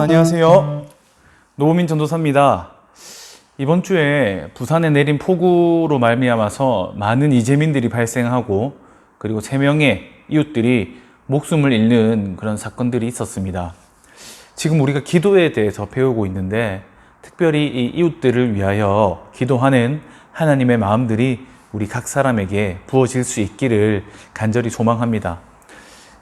안녕하세요. 노우민 전도사입니다. 이번 주에 부산에 내린 폭우로 말미암아서 많은 이재민들이 발생하고 그리고 3명의 이웃들이 목숨을 잃는 그런 사건들이 있었습니다. 지금 우리가 기도에 대해서 배우고 있는데 특별히 이 이웃들을 위하여 기도하는 하나님의 마음들이 우리 각 사람에게 부어질 수 있기를 간절히 소망합니다.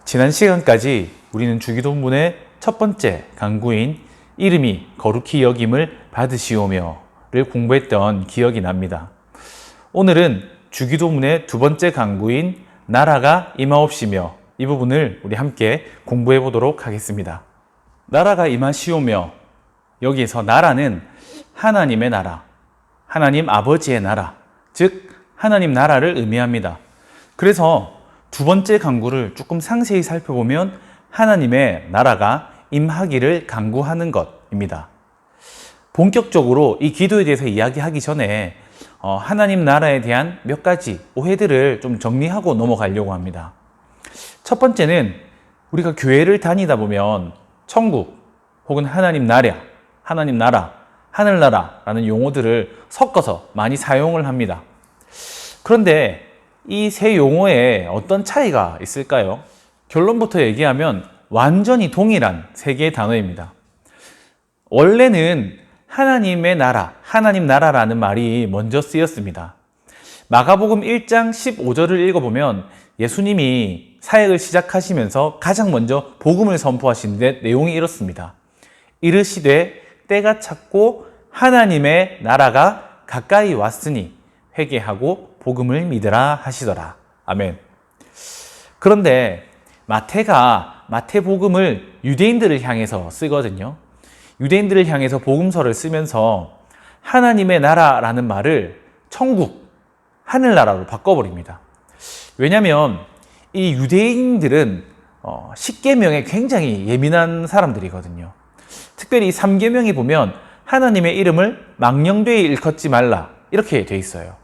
지난 시간까지 우리는 주기도문의 첫 번째 강구인 이름이 거룩히 여김을 받으시오며를 공부했던 기억이 납니다. 오늘은 주기도문의 두 번째 강구인 나라가 임하옵시며 이 부분을 우리 함께 공부해 보도록 하겠습니다. 나라가 임하시오며, 여기에서 나라는 하나님의 나라, 하나님 아버지의 나라, 즉 하나님 나라를 의미합니다. 그래서 두 번째 강구를 조금 상세히 살펴보면 하나님의 나라가 임하기를 강구하는 것입니다. 본격적으로 이 기도에 대해서 이야기하기 전에 하나님 나라에 대한 몇 가지 오해들을 좀 정리하고 넘어가려고 합니다. 첫 번째는 우리가 교회를 다니다 보면 천국 혹은 하나님 나라, 하늘나라라는 용어들을 섞어서 많이 사용을 합니다. 그런데 이 세 용어에 어떤 차이가 있을까요? 결론부터 얘기하면 완전히 동일한 세 개의 단어입니다. 원래는 하나님의 나라, 하나님 나라라는 말이 먼저 쓰였습니다. 마가복음 1장 15절을 읽어보면 예수님이 사역을 시작하시면서 가장 먼저 복음을 선포하시는데 내용이 이렇습니다. 이르시되 때가 찼고 하나님의 나라가 가까이 왔으니 회개하고 복음을 믿으라 하시더라. 아멘. 그런데 마태복음을 유대인들을 향해서 쓰거든요. 유대인들을 향해서 복음서를 쓰면서 하나님의 나라라는 말을 천국, 하늘나라로 바꿔버립니다. 왜냐하면 이 유대인들은 10계명에 굉장히 예민한 사람들이거든요. 특별히 3계명에 보면 하나님의 이름을 망령되이 일컫지 말라 이렇게 돼 있어요.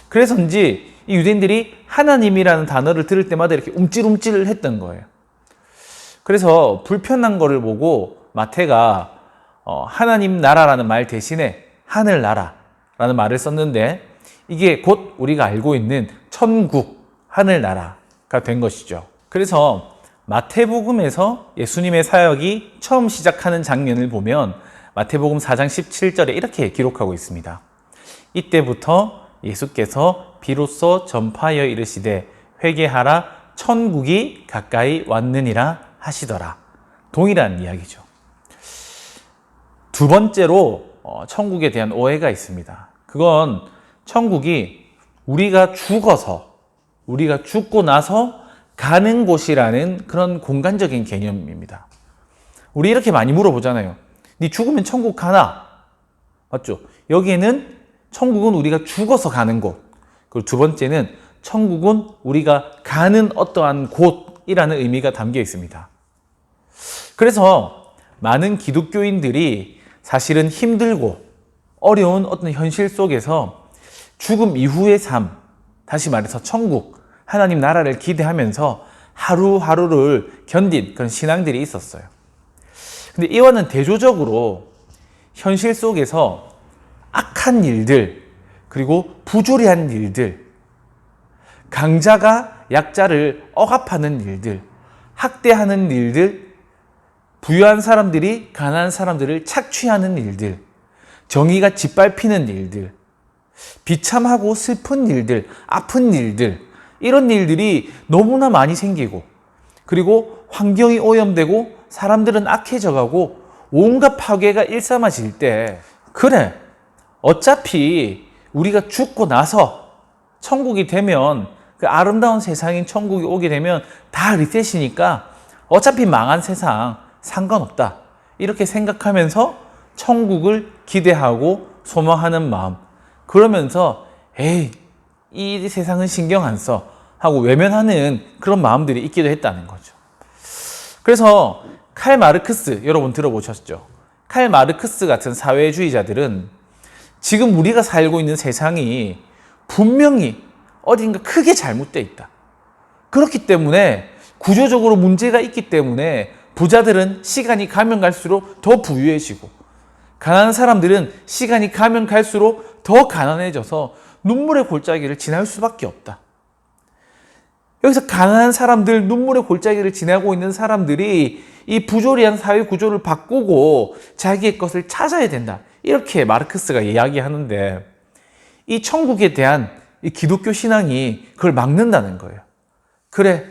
그래서인지 이 유대인들이 하나님이라는 단어를 들을 때마다 이렇게 움찔움찔 했던 거예요. 그래서 불편한 거를 보고 마태가 하나님 나라라는 말 대신에 하늘나라라는 말을 썼는데 이게 곧 우리가 알고 있는 천국, 하늘나라가 된 것이죠. 그래서 마태복음에서 예수님의 사역이 처음 시작하는 장면을 보면 마태복음 4장 17절에 이렇게 기록하고 있습니다. 이때부터 예수께서 비로소 전파하여 이르시되 회개하라 천국이 가까이 왔느니라 하시더라. 동일한 이야기죠. 두 번째로 천국에 대한 오해가 있습니다. 그건 천국이 우리가 죽고 나서 가는 곳이라는 그런 공간적인 개념입니다. 우리 이렇게 많이 물어보잖아요. 네 죽으면 천국 가나? 맞죠? 여기에는 천국은 우리가 죽어서 가는 곳, 그리고 두 번째는 천국은 우리가 가는 어떠한 곳이라는 의미가 담겨 있습니다. 그래서 많은 기독교인들이 사실은 힘들고 어려운 어떤 현실 속에서 죽음 이후의 삶, 다시 말해서 천국, 하나님 나라를 기대하면서 하루하루를 견딘 그런 신앙들이 있었어요. 근데 이와는 대조적으로 현실 속에서 악한 일들, 그리고 부조리한 일들, 강자가 약자를 억압하는 일들, 학대하는 일들, 부유한 사람들이 가난한 사람들을 착취하는 일들, 정의가 짓밟히는 일들, 비참하고 슬픈 일들, 아픈 일들, 이런 일들이 너무나 많이 생기고, 그리고 환경이 오염되고 사람들은 악해져가고 온갖 파괴가 일삼아질 때, 그래, 어차피 우리가 죽고 나서 천국이 되면, 그 아름다운 세상인 천국이 오게 되면 다 리셋이니까 어차피 망한 세상 상관없다, 이렇게 생각하면서 천국을 기대하고 소망하는 마음, 그러면서 에이, 이 세상은 신경 안 써 하고 외면하는 그런 마음들이 있기도 했다는 거죠. 그래서 칼 마르크스, 여러분 들어보셨죠? 칼 마르크스 같은 사회주의자들은 지금 우리가 살고 있는 세상이 분명히 어딘가 크게 잘못되어 있다. 그렇기 때문에 구조적으로 문제가 있기 때문에 부자들은 시간이 가면 갈수록 더 부유해지고 가난한 사람들은 시간이 가면 갈수록 더 가난해져서 눈물의 골짜기를 지날 수밖에 없다. 여기서 가난한 사람들, 눈물의 골짜기를 지나고 있는 사람들이 이 부조리한 사회 구조를 바꾸고 자기의 것을 찾아야 된다. 이렇게 마르크스가 이야기하는데 이 천국에 대한 이 기독교 신앙이 그걸 막는다는 거예요. 그래,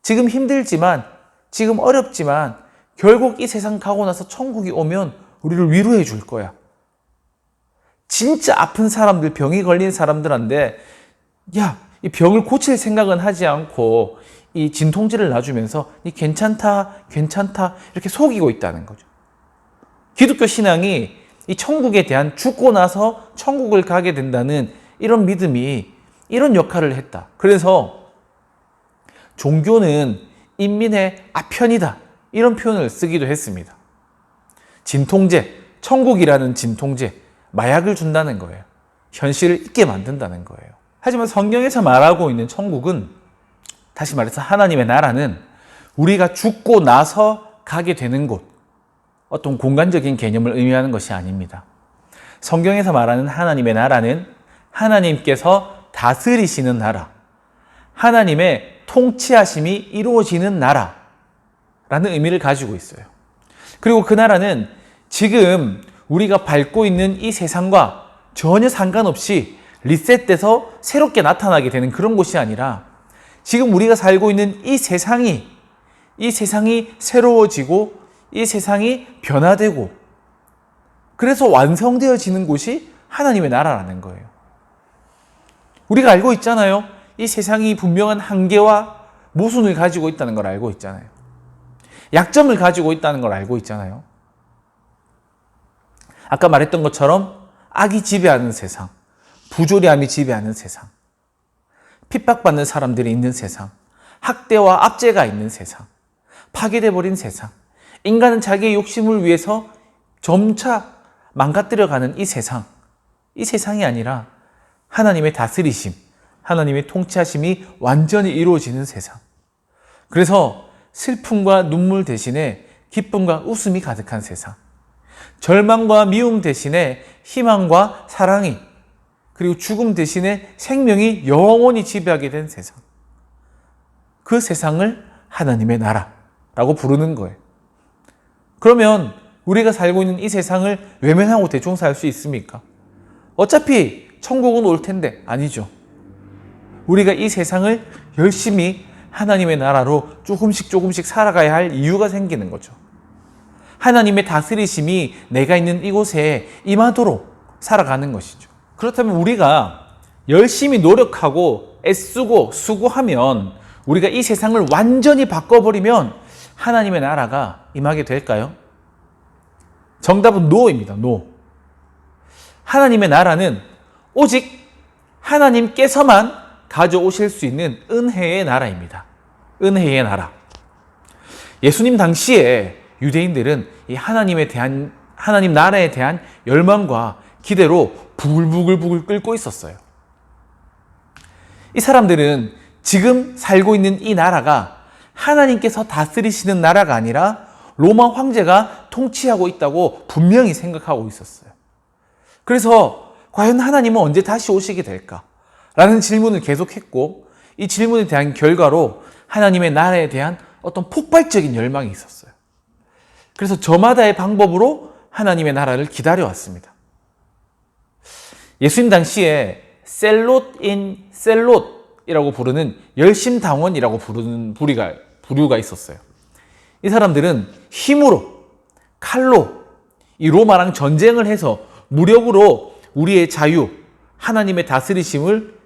지금 힘들지만, 지금 어렵지만 결국 이 세상 가고 나서 천국이 오면 우리를 위로해 줄 거야. 진짜 아픈 사람들, 병이 걸린 사람들한테 야, 이 병을 고칠 생각은 하지 않고 이 진통제를 놔주면서 이 괜찮다, 괜찮다 이렇게 속이고 있다는 거죠. 기독교 신앙이 이 천국에 대한 죽고 나서 천국을 가게 된다는 이런 믿음이 이런 역할을 했다. 그래서 종교는 인민의 아편이다. 이런 표현을 쓰기도 했습니다. 진통제, 천국이라는 진통제, 마약을 준다는 거예요. 현실을 잊게 만든다는 거예요. 하지만 성경에서 말하고 있는 천국은 다시 말해서 하나님의 나라는 우리가 죽고 나서 가게 되는 곳, 어떤 공간적인 개념을 의미하는 것이 아닙니다. 성경에서 말하는 하나님의 나라는 하나님께서 다스리시는 나라, 하나님의 통치하심이 이루어지는 나라라는 의미를 가지고 있어요. 그리고 그 나라는 지금 우리가 밟고 있는 이 세상과 전혀 상관없이 리셋돼서 새롭게 나타나게 되는 그런 곳이 아니라 지금 우리가 살고 있는 이 세상이 새로워지고 이 세상이 변화되고 그래서 완성되어지는 곳이 하나님의 나라라는 거예요. 우리가 알고 있잖아요. 이 세상이 분명한 한계와 모순을 가지고 있다는 걸 알고 있잖아요. 약점을 가지고 있다는 걸 알고 있잖아요. 아까 말했던 것처럼 악이 지배하는 세상, 부조리함이 지배하는 세상, 핍박받는 사람들이 있는 세상, 학대와 압제가 있는 세상, 파괴돼 버린 세상, 인간은 자기의 욕심을 위해서 점차 망가뜨려가는 이 세상이 아니라 하나님의 다스리심, 하나님의 통치하심이 완전히 이루어지는 세상. 그래서 슬픔과 눈물 대신에 기쁨과 웃음이 가득한 세상, 절망과 미움 대신에 희망과 사랑이, 그리고 죽음 대신에 생명이 영원히 지배하게 된 세상. 그 세상을 하나님의 나라라고 부르는 거예요. 그러면 우리가 살고 있는 이 세상을 외면하고 대충 살 수 있습니까? 어차피 천국은 올 텐데. 아니죠. 우리가 이 세상을 열심히 하나님의 나라로 조금씩 살아가야 할 이유가 생기는 거죠. 하나님의 다스리심이 내가 있는 이곳에 임하도록 살아가는 것이죠. 그렇다면 우리가 열심히 노력하고 애쓰고 수고하면 우리가 이 세상을 완전히 바꿔버리면 하나님의 나라가 임하게 될까요? 정답은 노입니다. 노. 하나님의 나라는 오직 하나님께서만 가져오실 수 있는 은혜의 나라입니다. 은혜의 나라. 예수님 당시에 유대인들은 이 하나님 나라에 대한 열망과 기대로 부글부글 끓고 있었어요. 이 사람들은 지금 살고 있는 이 나라가 하나님께서 다스리시는 나라가 아니라 로마 황제가 통치하고 있다고 분명히 생각하고 있었어요. 그래서 과연 하나님은 언제 다시 오시게 될까? 라는 질문을 계속했고 이 질문에 대한 결과로 하나님의 나라에 대한 어떤 폭발적인 열망이 있었어요. 그래서 저마다의 방법으로 하나님의 나라를 기다려왔습니다. 예수님 당시에 셀롯이라고 부르는 열심당원이라고 부르는 부류가 있었어요. 이 사람들은 힘으로, 칼로 이 로마랑 전쟁을 해서 무력으로 우리의 자유, 하나님의 다스리심을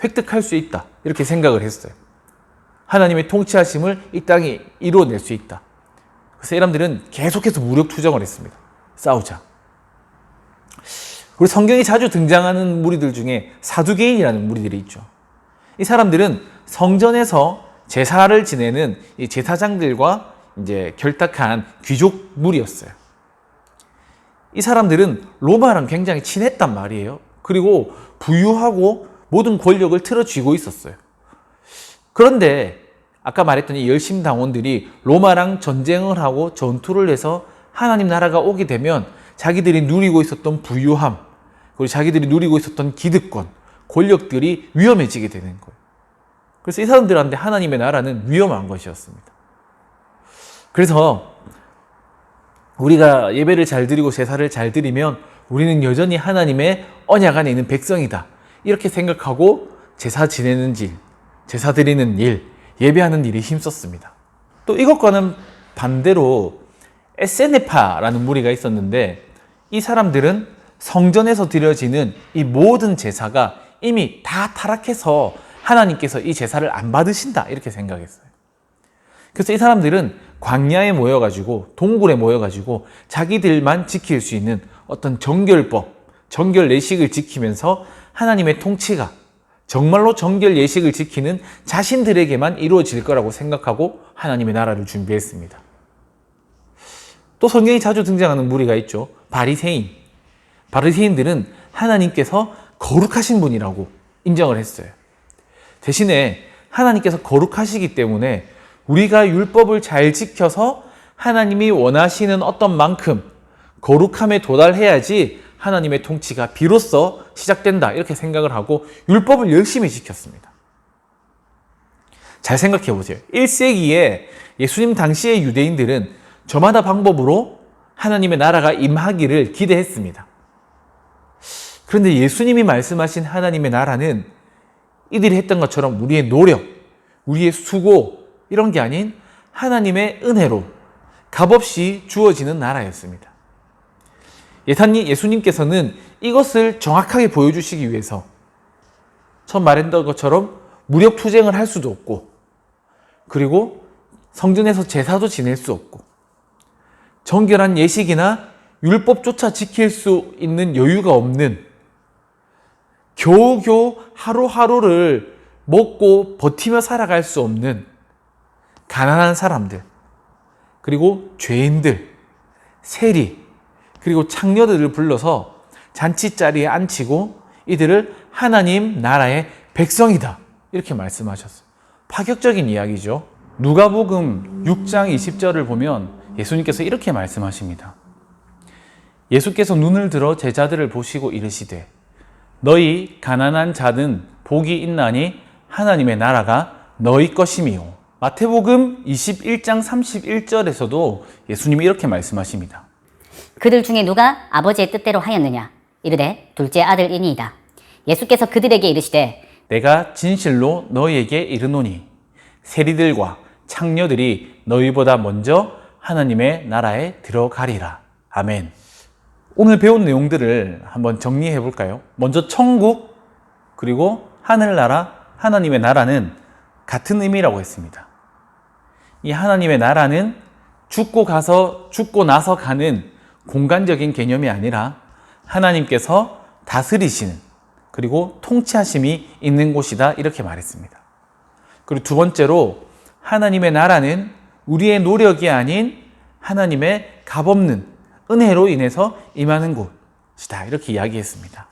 획득할 수 있다. 이렇게 생각을 했어요. 하나님의 통치하심을 이 땅에 이루어낼 수 있다. 그래서 이 사람들은 계속해서 무력 투정을 했습니다. 싸우자. 우리 성경에 자주 등장하는 무리들 중에 사두개인이라는 무리들이 있죠. 이 사람들은 성전에서 제사를 지내는 이 제사장들과 이제 결탁한 귀족 무리였어요. 이 사람들은 로마랑 굉장히 친했단 말이에요. 그리고 부유하고 모든 권력을 틀어쥐고 있었어요. 그런데 아까 말했던 이 열심당원들이 로마랑 전쟁을 하고 전투를 해서 하나님 나라가 오게 되면 자기들이 누리고 있었던 부유함, 그리고 자기들이 누리고 있었던 기득권, 권력들이 위험해지게 되는 거예요. 그래서 이 사람들한테 하나님의 나라는 위험한 것이었습니다. 그래서 우리가 예배를 잘 드리고 제사를 잘 드리면 우리는 여전히 하나님의 언약 안에 있는 백성이다, 이렇게 생각하고 제사 지내는 일, 제사 드리는 일, 예배하는 일에 힘썼습니다. 또 이것과는 반대로 에세네파라는 무리가 있었는데, 이 사람들은 성전에서 드려지는 이 모든 제사가 이미 다 타락해서 하나님께서 이 제사를 안 받으신다, 이렇게 생각했어요. 그래서 이 사람들은 광야에 모여가지고, 동굴에 모여가지고 자기들만 지킬 수 있는 어떤 정결법, 정결 예식을 지키면서 하나님의 통치가 정말로 정결 예식을 지키는 자신들에게만 이루어질 거라고 생각하고 하나님의 나라를 준비했습니다. 또 성경에 자주 등장하는 무리가 있죠. 바리새인. 바리새인들은 하나님께서 거룩하신 분이라고 인정을 했어요. 대신에 하나님께서 거룩하시기 때문에 우리가 율법을 잘 지켜서 하나님이 원하시는 어떤 만큼 거룩함에 도달해야지 하나님의 통치가 비로소 시작된다, 이렇게 생각을 하고 율법을 열심히 지켰습니다. 잘 생각해 보세요. 1세기에 예수님 당시의 유대인들은 저마다 방법으로 하나님의 나라가 임하기를 기대했습니다. 그런데 예수님이 말씀하신 하나님의 나라는 이들이 했던 것처럼 우리의 노력, 우리의 수고, 이런 게 아닌 하나님의 은혜로 값없이 주어지는 나라였습니다. 예수님께서는 이것을 정확하게 보여주시기 위해서 처음 말했던 것처럼 무력투쟁을 할 수도 없고, 그리고 성전에서 제사도 지낼 수 없고, 정결한 예식이나 율법조차 지킬 수 있는 여유가 없는, 겨우겨우 하루하루를 먹고 버티며 살아갈 수 없는 가난한 사람들, 그리고 죄인들, 세리, 그리고 창녀들을 불러서 잔치자리에 앉히고 이들을 하나님 나라의 백성이다, 이렇게 말씀하셨어요. 파격적인 이야기죠. 누가복음 6장 20절을 보면 예수님께서 이렇게 말씀하십니다. 예수께서 눈을 들어 제자들을 보시고 이르시되 너희 가난한 자는 복이 있나니 하나님의 나라가 너희 것임이요. 마태복음 21장 31절에서도 예수님이 이렇게 말씀하십니다. 그들 중에 누가 아버지의 뜻대로 하였느냐? 이르되 둘째 아들이니이다. 예수께서 그들에게 이르시되 내가 진실로 너희에게 이르노니 세리들과 창녀들이 너희보다 먼저 하나님의 나라에 들어가리라. 아멘. 오늘 배운 내용들을 한번 정리해 볼까요? 먼저 천국, 그리고 하늘나라, 하나님의 나라는 같은 의미라고 했습니다. 이 하나님의 나라는 죽고 나서 가는 공간적인 개념이 아니라 하나님께서 다스리시는, 그리고 통치하심이 있는 곳이다, 이렇게 말했습니다. 그리고 두 번째로 하나님의 나라는 우리의 노력이 아닌 하나님의 값없는 은혜로 인해서 임하는 곳이다, 이렇게 이야기했습니다.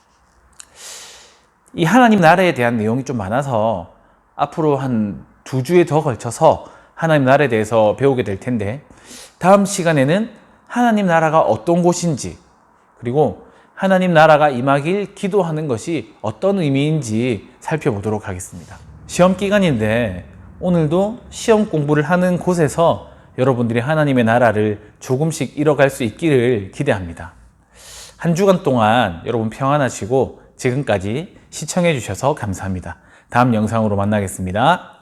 이 하나님 나라에 대한 내용이 좀 많아서 앞으로 한 2주에 더 걸쳐서 하나님 나라에 대해서 배우게 될 텐데, 다음 시간에는 하나님 나라가 어떤 곳인지, 그리고 하나님 나라가 임하길 기도하는 것이 어떤 의미인지 살펴보도록 하겠습니다. 시험 기간인데 오늘도 시험 공부를 하는 곳에서 여러분들이 하나님의 나라를 조금씩 이뤄갈 수 있기를 기대합니다. 한 주간 동안 여러분 평안하시고 지금까지 시청해 주셔서 감사합니다. 다음 영상으로 만나겠습니다.